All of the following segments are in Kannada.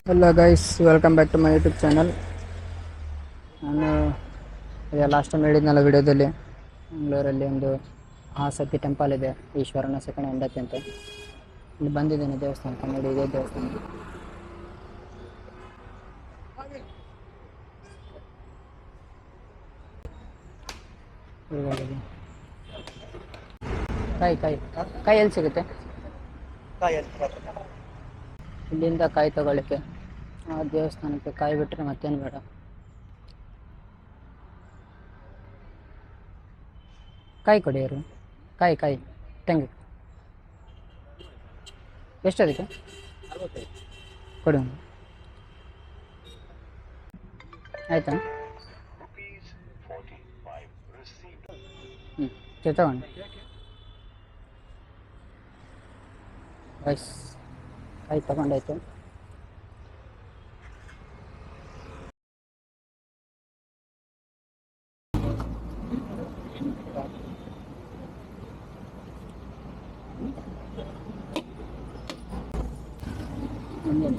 Hello guys, welcome back to my YouTube channel. ನಾನು ಲಾಸ್ಟ್ ಟೈಮ್ ಹೇಳಿದ್ನಲ್ಲ ವಿಡಿಯೋದಲ್ಲಿ, ಮಂಗಳೂರಲ್ಲಿ ಒಂದು ಮಹಾಸತಿ ಟೆಂಪಲ್ ಇದೆ, ಈಶ್ವರನ ಸೆಕೆಂಡ್ ಹೆಂಡತಿ ಅಂತ. ಇಲ್ಲಿ ಬಂದಿದ್ದೇನೆ ದೇವಸ್ಥಾನಕ್ಕೆ. ನೋಡಿ, ಇದೇ ದೇವಸ್ಥಾನ. ಕಾಯಿ ಕಾಯಿ ಕಾಯಿ ಎಲ್ಲಿ ಸಿಗುತ್ತೆ? ಇಲ್ಲಿಂದ ಕಾಯಿ ತಗೊಳ್ಳಿಕ್ಕೆ ಆ ದೇವಸ್ಥಾನಕ್ಕೆ ಕಾಯಿ ಬಿಟ್ಟರೆ ಮತ್ತೇನು ಬೇಡ. ಕಾಯಿ ಕೊಡಿ ಅವರು. ಕಾಯಿ ಕಾಯಿ ತೆಂಗು ಎಷ್ಟು ಅದಕ್ಕೆ? ಕೊಡಿ. ಆಯಿತಾ? ತಗೊಂಡು ಬಸ್ ಕಾಯಿ ತಗೊಂಡಾಯ್ತು.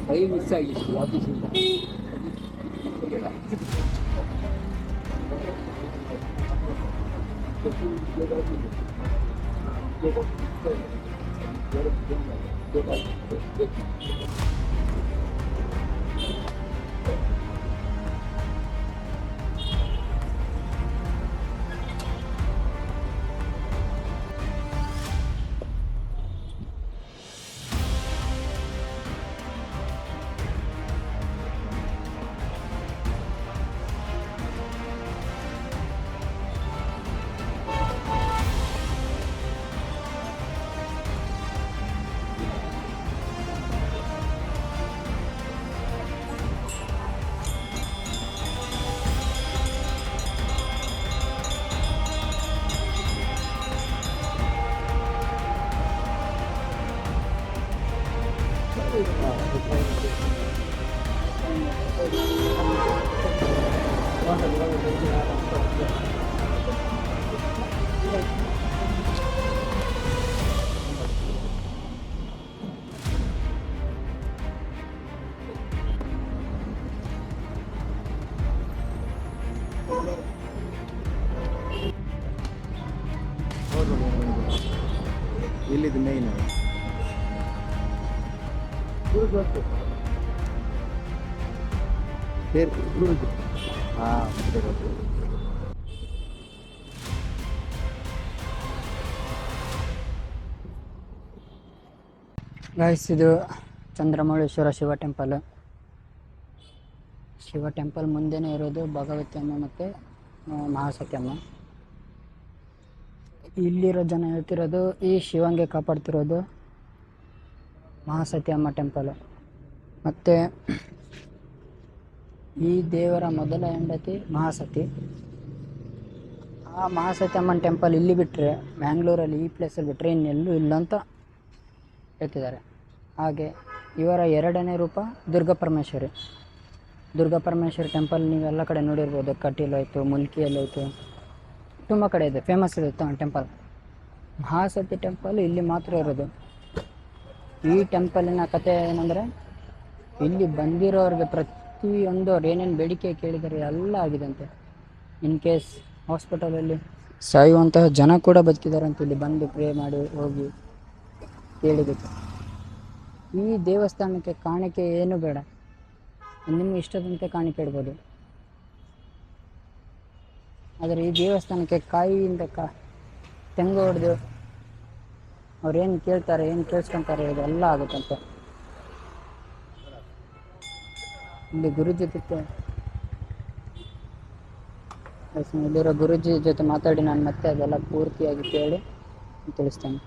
ಕೈ ಮಿಸ್ ಆಗಿತ್ತು ಆಫೀಸಿಂದ. ಇಲ್ಲಿದು ಮೇನ್ ಗೈಸ್, ಇದು ಚಂದ್ರಮೌಳೇಶ್ವರ ಶಿವ ಟೆಂಪಲ್. ಶಿವ ಟೆಂಪಲ್ ಮುಂದೆನೇ ಇರೋದು ಭಗವತಿ ಅಮ್ಮ ಮತ್ತು ಮಹಾಸತಿ ಅಮ್ಮ. ಇಲ್ಲಿರೋ ಜನ ಹೇಳ್ತಿರೋದು ಈ ಶಿವಂಗೆ ಕಾಪಾಡ್ತಿರೋದು ಮಹಾಸತಿ ಅಮ್ಮ ಟೆಂಪಲು. ಮತ್ತು ಈ ದೇವರ ಮೊದಲ ಹೆಂಡತಿ ಮಹಾಸತಿ. ಆ ಮಹಾಸತಿ ಅಮ್ಮನ ಟೆಂಪಲ್ ಇಲ್ಲಿ ಬಿಟ್ಟರೆ, ಮ್ಯಾಂಗ್ಳೂರಲ್ಲಿ ಈ ಪ್ಲೇಸಲ್ಲಿ ಬಿಟ್ಟರೆ ಇನ್ನೆಲ್ಲೂ ಇಲ್ಲ ಅಂತ ಹೇಳ್ತಿದ್ದಾರೆ. ಹಾಗೆ ಇವರ ಎರಡನೇ ರೂಪ ದುರ್ಗಾಪರಮೇಶ್ವರಿ. ದುರ್ಗಾಪರಮೇಶ್ವರಿ ಟೆಂಪಲ್ ನೀವೆಲ್ಲ ಕಡೆ ನೋಡಿರ್ಬೋದು. ಕಟೀಲಾಯಿತು, ಮುಲ್ಕಿಯಲ್ಲಾಯಿತು, ತುಂಬ ಕಡೆ ಇದೆ, ಫೇಮಸ್ ಇದೆ ಟೆಂಪಲ್. ಮಹಾಸತಿ ಟೆಂಪಲ್ ಇಲ್ಲಿ ಮಾತ್ರ ಇರೋದು. ಈ ಟೆಂಪಲಿನ ಕತೆ ಏನಂದರೆ, ಇಲ್ಲಿ ಬಂದಿರೋರಿಗೆ ಪ್ರತಿಯೊಂದು ಅವ್ರು ಏನೇನು ಬೇಡಿಕೆ ಕೇಳಿದರೆ ಎಲ್ಲ ಆಗಿದಂತೆ. ಇನ್ ಕೇಸ್ ಹಾಸ್ಪಿಟಲಲ್ಲಿ ಸಾಯುವಂತಹ ಜನ ಕೂಡ ಬದುಕಿದಾರಂತೆ ಇಲ್ಲಿ ಬಂದು ಪ್ರೇ ಮಾಡಿ ಹೋಗಿ ಕೇಳಿದ್ದಕ್ಕೆ. ಈ ದೇವಸ್ಥಾನಕ್ಕೆ ಕಾಣಿಕೆ ಏನು ಬೇಡ, ನಿಮ್ಮ ಇಷ್ಟದಂತೆ ಕಾಣಿಕೆ ಇಡ್ಬೋದು. ಆದರೆ ಈ ದೇವಸ್ಥಾನಕ್ಕೆ ಕಾಯಿಯಿಂದ ತೆಂಗು ಹೊಡೆದು ಅವ್ರೇನು ಕೇಳ್ತಾರೆ, ಏನು ಕೇಳಿಸ್ಕೊತಾರೆ, ಇದೆಲ್ಲ ಆಗುತ್ತಂತೆ. ಇಲ್ಲಿ ಗುರುಜಿ ಜೊತೆ, ಇಲ್ಲಿರೋ ಗುರುಜಿ ಜೊತೆ ಮಾತಾಡಿ ನಾನು ಮತ್ತೆ ಅದೆಲ್ಲ ಪೂರ್ತಿಯಾಗಿ ಕೇಳಿ ತಿಳಿಸ್ತೇನೆ.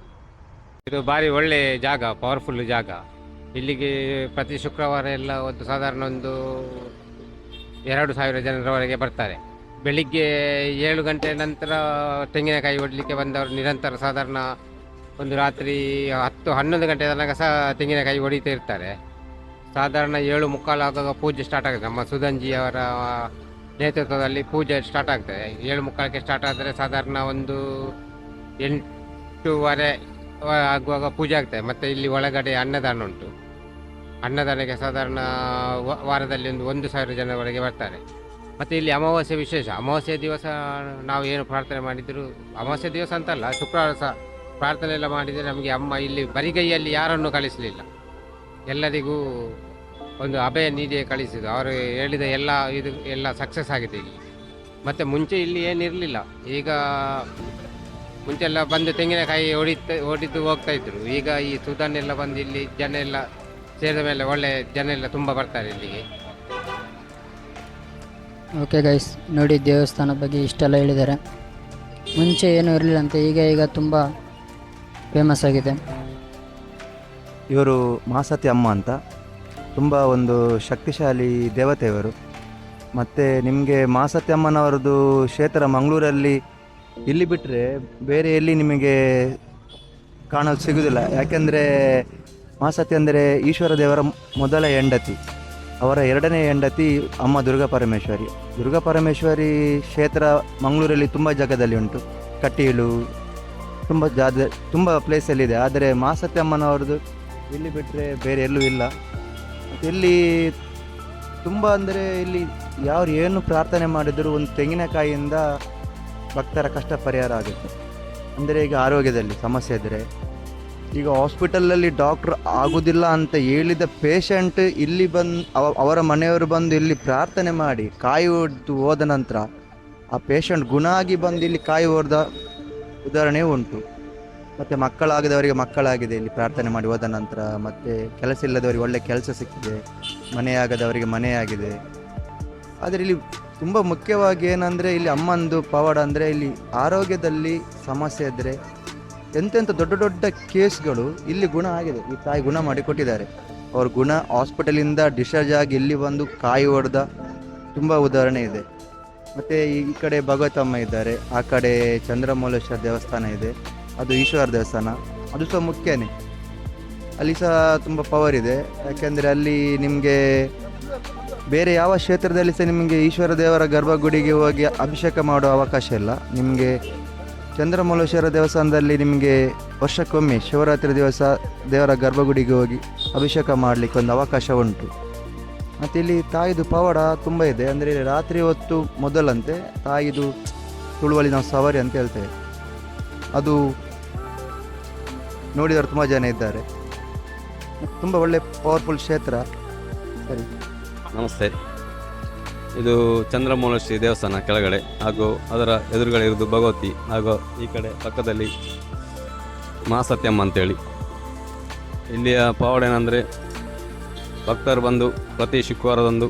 ಇದು ಭಾರಿ ಒಳ್ಳೆ ಜಾಗ, ಪವರ್ಫುಲ್ ಜಾಗ. ಇಲ್ಲಿಗೆ ಪ್ರತಿ ಶುಕ್ರವಾರ ಎಲ್ಲ ಸಾಧಾರಣ ಒಂದು 2,000 ಜನರವರೆಗೆ ಬರ್ತಾರೆ. ಬೆಳಿಗ್ಗೆ 7 ಗಂಟೆ ನಂತರ ತೆಂಗಿನಕಾಯಿ ಹೊಡಲಿಕ್ಕೆ ಬಂದವರು ನಿರಂತರ ಸಾಧಾರಣ ಒಂದು ರಾತ್ರಿ 10-11 ಗಂಟೆ ತನಕ ಸಹ ತೆಂಗಿನಕಾಯಿ ಹೊಡಿತಾ ಇರ್ತಾರೆ. ಸಾಧಾರಣ 7:45 ಆಗುವಾಗ ಪೂಜೆ ಸ್ಟಾರ್ಟ್ ಆಗುತ್ತೆ. ನಮ್ಮ ಸುಧನ್ಜಿಯವರ ನೇತೃತ್ವದಲ್ಲಿ ಪೂಜೆ ಸ್ಟಾರ್ಟ್ ಆಗ್ತದೆ. 7:45ಕ್ಕೆ ಸ್ಟಾರ್ಟ್ ಆದರೆ ಸಾಧಾರಣ ಒಂದು 8:30 ಆಗುವಾಗ ಪೂಜೆ ಆಗ್ತದೆ. ಮತ್ತು ಇಲ್ಲಿ ಒಳಗಡೆ ಅನ್ನದಾನ ಉಂಟು. ಅನ್ನದಾನಕ್ಕೆ ಸಾಧಾರಣ ವಾರದಲ್ಲಿ ಒಂದು 1,000 ಜನರವರೆಗೆ ಬರ್ತಾರೆ. ಮತ್ತು ಇಲ್ಲಿ ಅಮಾವಾಸ್ಯೆ ವಿಶೇಷ. ಅಮಾವಾಸ್ಯೆ ದಿವಸ ನಾವು ಏನು ಪ್ರಾರ್ಥನೆ ಮಾಡಿದರೂ, ಅಮಾವಾಸ್ಯೆ ದಿವಸ ಅಂತಲ್ಲ, ಶುಕ್ರವಾರ ಸಹ ಪ್ರಾರ್ಥನೆ ಎಲ್ಲ ಮಾಡಿದರೆ ನಮಗೆ ಅಮ್ಮ ಇಲ್ಲಿ ಬರಿಗೈಯಲ್ಲಿ ಯಾರನ್ನು ಕಳಿಸಲಿಲ್ಲ, ಎಲ್ಲರಿಗೂ ಒಂದು ಅಭಯ ನೀಡಿಯೇ ಕಳಿಸಿದ್ದು. ಅವರು ಹೇಳಿದ ಎಲ್ಲ ಸಕ್ಸಸ್ ಆಗಿದೆ ಇಲ್ಲಿ. ಮತ್ತು ಮುಂಚೆ ಇಲ್ಲಿ ಏನಿರಲಿಲ್ಲ. ಈಗ ಮುಂಚೆಲ್ಲ ಬಂದು ತೆಂಗಿನಕಾಯಿ ಹೊಡಿತು ಹೋಗ್ತಾ ಇದ್ರು. ಈಗ ಈ ಸುಧಾನ್ ಎಲ್ಲ ಬಂದು ಇಲ್ಲಿ ಜನ ಎಲ್ಲ ಸೇರಿದ ಮೇಲೆ ಒಳ್ಳೆ ಜನ ಎಲ್ಲ ತುಂಬ ಬರ್ತಾರೆ ಇಲ್ಲಿಗೆ. ಓಕೆ ಗೈಸ್, ನೋಡಿ ದೇವಸ್ಥಾನದ ಬಗ್ಗೆ ಇಷ್ಟೆಲ್ಲ ಹೇಳಿದ್ದಾರೆ. ಮುಂಚೆ ಏನೂ ಇರಲಿಲ್ಲ ಅಂತ, ಈಗ ತುಂಬ ಫೇಮಸ್ ಆಗಿದೆ. ಇವರು ಮಹಾಸತಿ ಅಮ್ಮ ಅಂತ, ತುಂಬ ಒಂದು ಶಕ್ತಿಶಾಲಿ ದೇವತೆಯವರು. ಮತ್ತು ನಿಮಗೆ ಮಹಾಸತಿ ಅಮ್ಮನವರದ್ದು ಕ್ಷೇತ್ರ ಮಂಗಳೂರಲ್ಲಿ ಇಲ್ಲಿ ಬಿಟ್ಟರೆ ಬೇರೆ ಎಲ್ಲಿ ನಿಮಗೆ ಕಾಣೋದು ಸಿಗೋದಿಲ್ಲ. ಯಾಕೆಂದರೆ ಮಹಾಸತಿ ಅಂದರೆ ಈಶ್ವರ ದೇವರ ಮೊದಲ ಹೆಂಡತಿ, ಅವರ ಎರಡನೇ ಹೆಂಡತಿ ಅಮ್ಮ ದುರ್ಗಾ ಪರಮೇಶ್ವರಿ. ದುರ್ಗಾ ಪರಮೇಶ್ವರಿ ಕ್ಷೇತ್ರ ಮಂಗಳೂರಲ್ಲಿ ತುಂಬ ಜಾಗದಲ್ಲಿ ಉಂಟು, ಕಟೀಲು, ತುಂಬ ಪ್ಲೇಸಲ್ಲಿದೆ. ಆದರೆ ಮಹಾಸತಿ ಅಮ್ಮನವ್ರದ್ದು ಇಲ್ಲಿ ಬಿಟ್ಟರೆ ಬೇರೆ ಎಲ್ಲೂ ಇಲ್ಲ. ಇಲ್ಲಿ ತುಂಬ ಅಂದರೆ ಇಲ್ಲಿ ಯಾರು ಏನು ಪ್ರಾರ್ಥನೆ ಮಾಡಿದರೂ ಒಂದು ತೆಂಗಿನಕಾಯಿಯಿಂದ ಭಕ್ತರ ಕಷ್ಟ ಪರಿಹಾರ ಆಗುತ್ತೆ. ಅಂದರೆ ಈಗ ಆರೋಗ್ಯದಲ್ಲಿ ಸಮಸ್ಯೆ ಇದ್ದರೆ, ಈಗ ಹಾಸ್ಪಿಟಲಲ್ಲಿ ಡಾಕ್ಟ್ರ್ ಆಗೋದಿಲ್ಲ ಅಂತ ಹೇಳಿದ ಪೇಷಂಟ್ ಇಲ್ಲಿ ಅವರ ಮನೆಯವರು ಬಂದು ಇಲ್ಲಿ ಪ್ರಾರ್ಥನೆ ಮಾಡಿ ಕಾಯಿ ಹೊಡೆದು ಹೋದ ನಂತರ ಆ ಪೇಷಂಟ್ ಗುಣ ಆಗಿ ಬಂದು ಇಲ್ಲಿ ಕಾಯಿ ಹೊಡೆದ ಉದಾಹರಣೆ ಉಂಟು. ಮತ್ತು ಮಕ್ಕಳಾಗದವರಿಗೆ ಮಕ್ಕಳಾಗಿದೆ ಇಲ್ಲಿ ಪ್ರಾರ್ಥನೆ ಮಾಡಿ ಹೋದ ನಂತರ. ಮತ್ತು ಕೆಲಸ ಇಲ್ಲದವರಿಗೆ ಒಳ್ಳೆ ಕೆಲಸ ಸಿಕ್ಕಿದೆ, ಮನೆಯಾಗದವರಿಗೆ ಮನೆಯಾಗಿದೆ. ಆದರೆ ಇಲ್ಲಿ ತುಂಬ ಮುಖ್ಯವಾಗಿ ಏನಂದರೆ ಇಲ್ಲಿ ಅಮ್ಮಂದು ಪವಾಡ ಅಂದರೆ ಇಲ್ಲಿ ಆರೋಗ್ಯದಲ್ಲಿ ಸಮಸ್ಯೆ ಇದ್ದರೆ ಎಂತೆಂಥ ದೊಡ್ಡ ದೊಡ್ಡ ಕೇಸ್ಗಳು ಇಲ್ಲಿ ಗುಣ ಆಗಿದೆ. ಈ ತಾಯಿ ಗುಣ ಮಾಡಿ ಕೊಟ್ಟಿದ್ದಾರೆ. ಅವ್ರ ಗುಣ ಹಾಸ್ಪಿಟಲಿಂದ ಡಿಸ್ಚಾರ್ಜ್ ಆಗಿ ಇಲ್ಲಿ ಬಂದು ಕಾಯಿ ಹೊಡೆದ ತುಂಬ ಉದಾಹರಣೆ ಇದೆ. ಮತ್ತು ಈ ಕಡೆ ಭಗವತಮ್ಮ ಇದ್ದಾರೆ, ಆ ಕಡೆ ಚಂದ್ರಮೌಳೇಶ್ವರ ದೇವಸ್ಥಾನ ಇದೆ, ಅದು ಈಶ್ವರ ದೇವಸ್ಥಾನ, ಅದು ಸಹ ಮುಖ್ಯನೇ. ಅಲ್ಲಿ ಸಹ ತುಂಬ ಪವರ್ ಇದೆ. ಯಾಕೆಂದರೆ ಅಲ್ಲಿ ನಿಮಗೆ ಬೇರೆ ಯಾವ ಕ್ಷೇತ್ರದಲ್ಲಿ ಸಹ ನಿಮಗೆ ಈಶ್ವರ ದೇವರ ಗರ್ಭಗುಡಿಗೆ ಹೋಗಿ ಅಭಿಷೇಕ ಮಾಡುವ ಅವಕಾಶ ಇಲ್ಲ. ನಿಮಗೆ ಚಂದ್ರಮೌಳೇಶ್ವರ ದೇವಸ್ಥಾನದಲ್ಲಿ ನಿಮಗೆ ವರ್ಷಕ್ಕೊಮ್ಮೆ ಶಿವರಾತ್ರಿ ದಿವಸ ದೇವರ ಗರ್ಭಗುಡಿಗೆ ಹೋಗಿ ಅಭಿಷೇಕ ಮಾಡಲಿಕ್ಕೆ ಒಂದು ಅವಕಾಶ ಉಂಟು. ಮತ್ತು ಇಲ್ಲಿ ತಾಯಿದು ಪವಾಡ ತುಂಬ ಇದೆ. ಅಂದರೆ ರಾತ್ರಿ ಹೊತ್ತು ಮೊದಲಂತೆ ತಾಯಿದು ತುಳುವಲ್ಲಿ ನಾವು ಸವಾರಿ ಅಂತ ಹೇಳ್ತೇವೆ, ಅದು ನೋಡಿದವರು ತುಂಬ ಜನ ಇದ್ದಾರೆ. ತುಂಬ ಒಳ್ಳೆ ಪವರ್ಫುಲ್ ಕ್ಷೇತ್ರ. ಸರಿ, ನಮಸ್ತೆ. ಇದು ಚಂದ್ರಮೌಳೇಶ್ವರಿ ದೇವಸ್ಥಾನ ಕೆಳಗಡೆ, ಹಾಗೂ ಅದರ ಎದುರುಗಡೆ ಇರೋದು ಭಗವತಿ, ಹಾಗೂ ಈ ಕಡೆ ಪಕ್ಕದಲ್ಲಿ ಮಹಾಸತ್ಯಮ್ಮ ಅಂತೇಳಿ. ಇಲ್ಲಿಯ ಪವಾಡ ಏನಂದರೆ, ಭಕ್ತರು ಬಂದು ಪ್ರತಿ ಶುಕ್ರವಾರದಂದು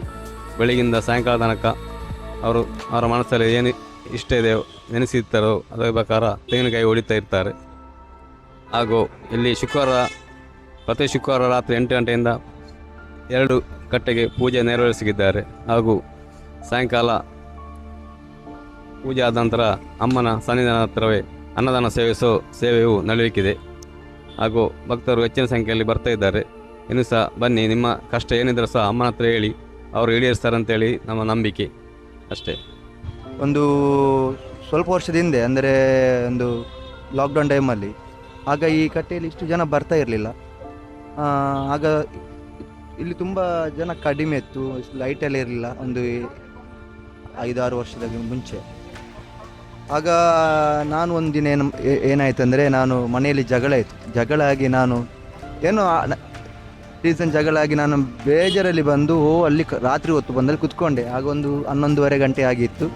ಬೆಳಗಿಂದ ಸಾಯಂಕಾಲ ತನಕ ಅವರ ಮನಸ್ಸಲ್ಲಿ ಏನು ಇಷ್ಟ ಇದೆ ನೆನೆಸಿರ್ತಾರೋ ಅದರ ಪ್ರಕಾರ ತೆಂಗಿನಕಾಯಿ ಹೊಡಿತಾ ಇರ್ತಾರೆ. ಹಾಗೂ ಇಲ್ಲಿ ಪ್ರತಿ ಶುಕ್ರವಾರ ರಾತ್ರಿ 8 ಗಂಟೆಯಿಂದ 2 ಗಂಟೆಗೆ ಪೂಜೆ ನೆರವೇರಿಸಿದ್ದಾರೆ. ಹಾಗೂ ಸಾಯಂಕಾಲ ಪೂಜೆ ಆದ ನಂತರ ಅಮ್ಮನ ಸನ್ನಿಧಾನ ಹತ್ತಿರವೇ ಅನ್ನದಾನ ಸೇವೆಯು ನಡೆಯಲಿಕ್ಕಿದೆ. ಹಾಗೂ ಭಕ್ತರು ಹೆಚ್ಚಿನ ಸಂಖ್ಯೆಯಲ್ಲಿ ಬರ್ತಾ ಇದ್ದಾರೆ. ಇನ್ನು ಸಹ ಬನ್ನಿ, ನಿಮ್ಮ ಕಷ್ಟ ಏನಿದ್ರೂ ಸಹ ಅಮ್ಮನ ಹತ್ರ ಹೇಳಿ, ಅವರು ಈಡೇರಿಸ್ತಾರೆ ಅಂತೇಳಿ ನಮ್ಮ ನಂಬಿಕೆ ಅಷ್ಟೇ. ಒಂದು ಸ್ವಲ್ಪ ವರ್ಷದ ಹಿಂದೆ, ಅಂದರೆ ಒಂದು ಲಾಕ್ಡೌನ್ ಟೈಮಲ್ಲಿ, ಆಗ ಈ ಕಟ್ಟೆಯಲ್ಲಿ ಇಷ್ಟು ಜನ ಬರ್ತಾ ಇರಲಿಲ್ಲ. ಆಗ ಇಲ್ಲಿ ತುಂಬ ಜನ ಕಡಿಮೆ ಇತ್ತು, ಲೈಟೆಲ್ಲ ಇರಲಿಲ್ಲ, ಒಂದು 5-6 ವರ್ಷದ ಮುಂಚೆ. ಆಗ ನಾನು ಒಂದಿನ ಏನಾಯ್ತಂದರೆ, ನಾನು ಮನೆಯಲ್ಲಿ ಜಗಳ ಆಗಿ ನಾನು ಏನೋ ಜಗಳ ಆಗಿ ನಾನು ಬೇಜಾರಲ್ಲಿ ಬಂದು ಅಲ್ಲಿ ರಾತ್ರಿ ಹೊತ್ತು ಬಂದಲ್ಲಿ ಕುತ್ಕೊಂಡೆ. ಆಗ ಒಂದು 11:30 ಗಂಟೆ ಆಗಿತ್ತು.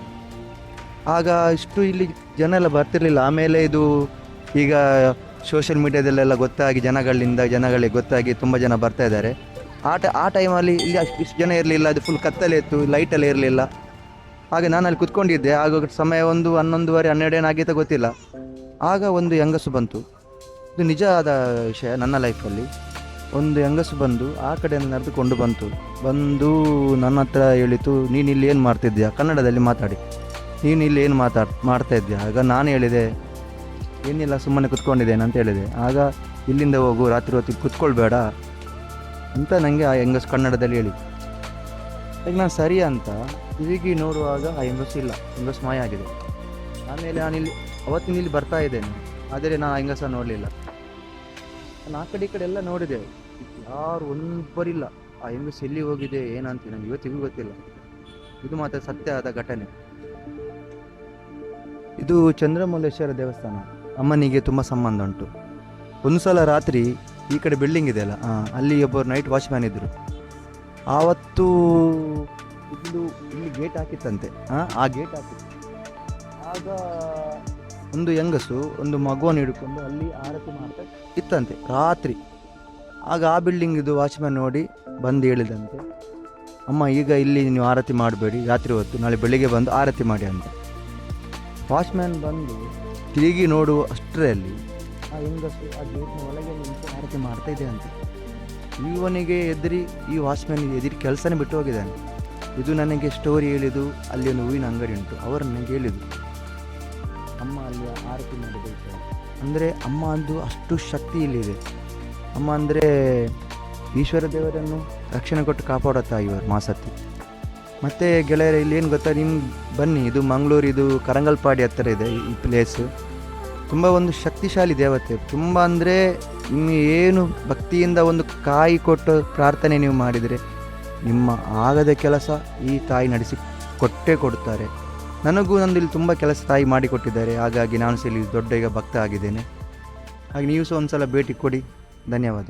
ಆಗ ಇಷ್ಟು ಇಲ್ಲಿ ಜನ ಎಲ್ಲ ಬರ್ತಿರ್ಲಿಲ್ಲ. ಆಮೇಲೆ ಇದು ಈಗ ಸೋಷಿಯಲ್ ಮೀಡಿಯಾದಲ್ಲೆಲ್ಲ ಗೊತ್ತಾಗಿ ಜನಗಳಿಗೆ ಗೊತ್ತಾಗಿ ತುಂಬ ಜನ ಬರ್ತಾ ಇದ್ದಾರೆ. ಆ ಟೈಮಲ್ಲಿ ಇಲ್ಲಿ ಇಷ್ಟು ಜನ ಇರಲಿಲ್ಲ, ಅದು ಫುಲ್ ಕತ್ತಲೆ ಇತ್ತು, ಲೈಟೆಲ್ಲ ಇರಲಿಲ್ಲ. ಹಾಗೆ ನಾನು ಅಲ್ಲಿ ಕುತ್ಕೊಂಡಿದ್ದೆ. ಆಗ ಸಮಯ ಒಂದು 11:30, 12 ಏನಾಗಿತ್ತು ಗೊತ್ತಿಲ್ಲ. ಆಗ ಒಂದು ಹೆಂಗಸು ಬಂತು. ಇದು ನಿಜ ಆದ ವಿಷಯ ನನ್ನ ಲೈಫಲ್ಲಿ. ಒಂದು ಹೆಂಗಸು ಬಂದು ಆ ಕಡೆಯಿಂದ ನಡೆದುಕೊಂಡು ಬಂದು ನನ್ನ ಹತ್ರ ಹೇಳಿತು, ನೀನು ಇಲ್ಲಿ ಏನು ಮಾಡ್ತಿದ್ಯಾ, ಕನ್ನಡದಲ್ಲಿ ಮಾತಾಡಿ, ನೀನು ಇಲ್ಲಿ ಏನು ಮಾಡ್ತಾ ಇದ್ಯಾ. ಆಗ ನಾನು ಹೇಳಿದೆ, ಏನಿಲ್ಲ, ಸುಮ್ಮನೆ ಕುತ್ಕೊಂಡಿದ್ದೇನೆ ಅಂತ ಹೇಳಿದೆ. ಆಗ ಇಲ್ಲಿಂದ ಹೋಗು, ರಾತ್ರಿ ಹೊತ್ತಿಗೆ ಕುತ್ಕೊಳ್ಬೇಡ ಅಂತ ನನಗೆ ಆ ಹೆಂಗಸು ಕನ್ನಡದಲ್ಲಿ ಹೇಳಿ. ಈಗ ನಾನು ಸರಿ ಅಂತ ತಿರುಗಿ ನೋಡುವಾಗ ಆ ಹೆಂಗಸು ಮಾಯ ಆಗಿದೆ. ಆಮೇಲೆ ಅವತ್ತಿನ ಇಲ್ಲಿ ಬರ್ತಾ ಇದ್ದೇನೆ, ಆದರೆ ನಾನು ಆ ಹೆಂಗಸ ನೋಡಲಿಲ್ಲ. ನಾನು ಆ ಕಡೆ ಈ ಕಡೆ ಎಲ್ಲ ನೋಡಿದೆ, ಯಾರು ಒಬ್ಬರಿಲ್ಲ. ಆ ಹೆಂಗಸು ಎಲ್ಲಿ ಹೋಗಿದೆ ಏನಂತ ನನಗೆ ಇವತ್ತಿಗೂ ಗೊತ್ತಿಲ್ಲ. ಇದು ಮಾತ್ರ ಸತ್ಯ ಆದ ಘಟನೆ. ಇದು ಚಂದ್ರಮೌಳೇಶ್ವರ ದೇವಸ್ಥಾನ. ಅಮ್ಮನಿಗೆ ತುಂಬ ಸಂಬಂಧ ಉಂಟು. ಒಂದು ಸಲ ರಾತ್ರಿ ಈ ಕಡೆ ಬಿಲ್ಡಿಂಗ್ ಇದೆಯಲ್ಲ, ಅಲ್ಲಿ ಒಬ್ಬರು ನೈಟ್ ವಾಚ್ಮ್ಯಾನ್ ಇದ್ದರು. ಆವತ್ತು ಇಲ್ಲಿ ಗೇಟ್ ಹಾಕಿತ್ತಂತೆ. ಆ ಗೇಟ್ ಹಾಕಿತ್ತು. ಆಗ ಒಂದು ಹೆಂಗಸು ಒಂದು ಮಗುವನ್ನು ಹಿಡ್ಕೊಂಡು ಅಲ್ಲಿ ಆರತಿ ಮಾಡ್ತಾ ಇತ್ತಂತೆ ರಾತ್ರಿ. ಆಗ ಆ ಬಿಲ್ಡಿಂಗಿದು ವಾಚ್ಮ್ಯಾನ್ ನೋಡಿ ಬಂದು ಹೇಳಿದಂತೆ, ಅಮ್ಮ ಈಗ ಇಲ್ಲಿ ನೀವು ಆರತಿ ಮಾಡಬೇಡಿ, ರಾತ್ರಿ ಹೊತ್ತು, ನಾಳೆ ಬೆಳಿಗ್ಗೆ ಬಂದು ಆರತಿ ಮಾಡಿ ಅಂತ. ವಾಚ್ಮ್ಯಾನ್ ಬಂದು ತಿರುಗಿ ನೋಡುವ ಅಷ್ಟರಲ್ಲಿ ಆ ಹೆಂಗಸು ಆ ಗೇಟ್ನ ಒಳಗೆ ನಿಂತು ಆರತಿ ಮಾಡ್ತಾ ಇದೆ ಅಂತ. ಇವನಿಗೆ ಎದುರಿ ಈ ವಾಚ್ಮ್ಯಾನಿಗೆ ಎದುರಿ ಕೆಲಸನೇ ಬಿಟ್ಟು ಹೋಗಿದ್ದಾನೆ. ಇದು ನನಗೆ ಸ್ಟೋರಿ ಹೇಳಿದ್ದು. ಅಲ್ಲಿ ಒಂದು ಹೂವಿನ ಅಂಗಡಿ ಉಂಟು, ಅವರು ನನಗೆ ಹೇಳಿದ್ದು ಅಮ್ಮ ಅಲ್ಲಿ ಆರತಿ ಮಾಡಬೇಕು ಅಂದರೆ. ಅಮ್ಮ ಅಂದು ಅಷ್ಟು ಶಕ್ತಿ ಇಲ್ಲಿದೆ. ಅಮ್ಮ ಅಂದರೆ ಈಶ್ವರ ದೇವರನ್ನು ರಕ್ಷಣೆ ಕೊಟ್ಟು ಕಾಪಾಡೋ ತಾಯಿ ಇವರು ಮಹಾಸತಿ. ಮತ್ತು ಗೆಳೆಯರ ಇಲ್ಲಿ ಏನು ಗೊತ್ತಾ, ನಿಮ್ಗೆ ಬನ್ನಿ, ಇದು ಮಂಗಳೂರು, ಇದು ಕರಂಗಲ್ಪಾಡಿ ಹತ್ತಿರ ಇದೆ ಈ ಪ್ಲೇಸು. ತುಂಬ ಒಂದು ಶಕ್ತಿಶಾಲಿ ದೇವತೆ. ತುಂಬ ಅಂದರೆ ನಿಮಗೆ ಏನು ಭಕ್ತಿಯಿಂದ ಒಂದು ಕಾಯಿ ಕೊಟ್ಟು ಪ್ರಾರ್ಥನೆ ನೀವು ಮಾಡಿದರೆ ನಿಮ್ಮ ಆಗದ ಕೆಲಸ ಈ ತಾಯಿ ನಡೆಸಿ ಕೊಟ್ಟೇ ಕೊಡ್ತಾರೆ. ನನಗೂ ನಂದು ಇಲ್ಲಿ ತುಂಬ ಕೆಲಸ ತಾಯಿ ಮಾಡಿಕೊಟ್ಟಿದ್ದಾರೆ. ಹಾಗಾಗಿ ನಾನು ಸಹ ಇಲ್ಲಿ ದೊಡ್ಡ ಈಗ ಭಕ್ತ ಆಗಿದ್ದೇನೆ. ಹಾಗೆ ನೀವು ಸಹ ಒಂದು ಸಲ ಭೇಟಿ ಕೊಡಿ. ಧನ್ಯವಾದ.